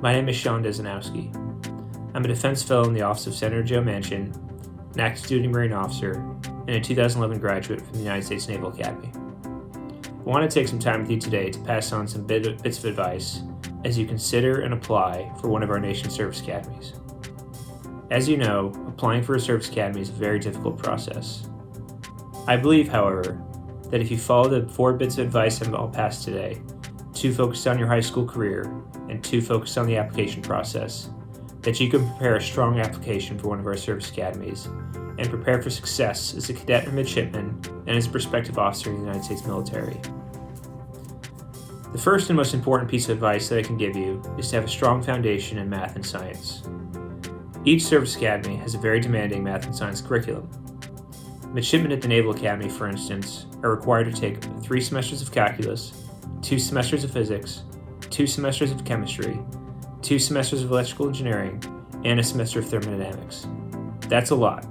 My name is Sean Desanowski. I'm a defense fellow in the Office of Senator Joe Manchin, an active duty Marine officer, and a 2011 graduate from the United States Naval Academy. I want to take some time with you today to pass on some bits of advice as you consider and apply for one of our nation's service academies. As you know, applying for a service academy is a very difficult process. I believe, however, that if you follow the 4 bits of advice I'll pass today, 2 focused on your high school career and 2 focused on the application process, that you can prepare a strong application for one of our service academies and prepare for success as a cadet or midshipman and as a prospective officer in the United States military. The first and most important piece of advice that I can give you is to have a strong foundation in math and science. Each service academy has a very demanding math and science curriculum. Midshipmen at the Naval Academy, for instance, are required to take 3 semesters of calculus, 2 semesters of physics, 2 semesters of chemistry, 2 semesters of electrical engineering, and a semester of thermodynamics. That's a lot.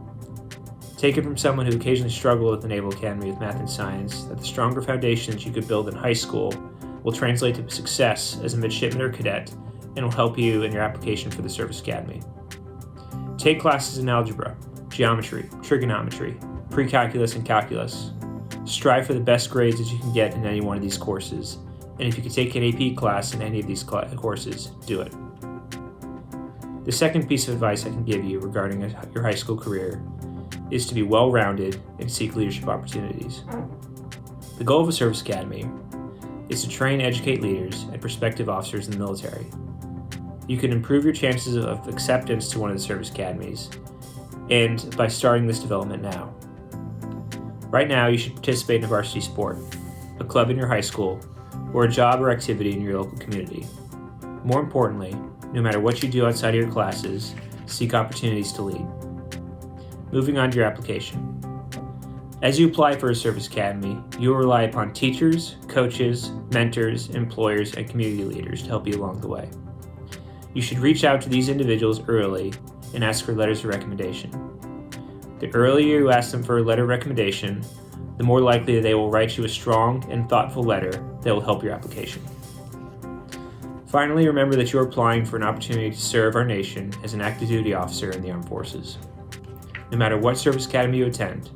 Take it from someone who occasionally struggled at the Naval Academy with math and science that the stronger foundations you could build in high school will translate to success as a midshipman or cadet and will help you in your application for the service academy. Take classes in algebra, geometry, trigonometry, pre-calculus, and calculus. Strive for the best grades that you can get in any one of these courses, and if you can take an AP class in any of these courses, do it. The second piece of advice I can give you regarding your high school career is to be well-rounded and seek leadership opportunities. The goal of a service academy is to train and educate leaders and prospective officers in the military. You can improve your chances of acceptance to one of the service academies and by starting this development now. Right now, you should participate in a varsity sport, a club in your high school, or a job or activity in your local community. More importantly, no matter what you do outside of your classes, seek opportunities to lead. Moving on to your application. As you apply for a service academy, you will rely upon teachers, coaches, mentors, employers, and community leaders to help you along the way. You should reach out to these individuals early and ask for letters of recommendation. The earlier you ask them for a letter of recommendation, the more likely they will write you a strong and thoughtful letter that will help your application. Finally, remember that you are applying for an opportunity to serve our nation as an active duty officer in the armed forces. No matter what service academy you attend,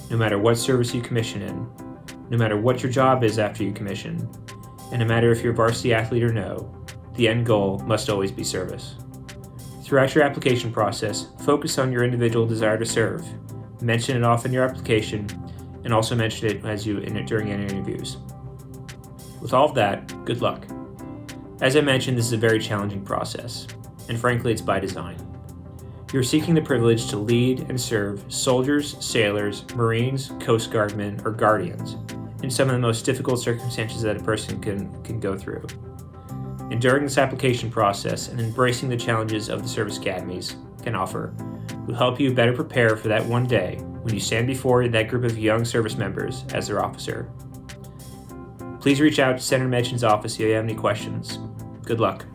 no matter what service you commission in, no matter what your job is after you commission, and no matter if you're a varsity athlete or no, the end goal must always be service. Throughout your application process, focus on your individual desire to serve. Mention it often in your application, and also mention it during any interviews. With all of that, good luck. As I mentioned, this is a very challenging process, and frankly, it's by design. You're seeking the privilege to lead and serve soldiers, sailors, Marines, Coast Guardmen, or Guardians in some of the most difficult circumstances that a person can go through. And during this application process and embracing the challenges of the service academies can offer will help you better prepare for that one day when you stand before that group of young service members as their officer. Please reach out to Senator Manchin's office if you have any questions. Good luck.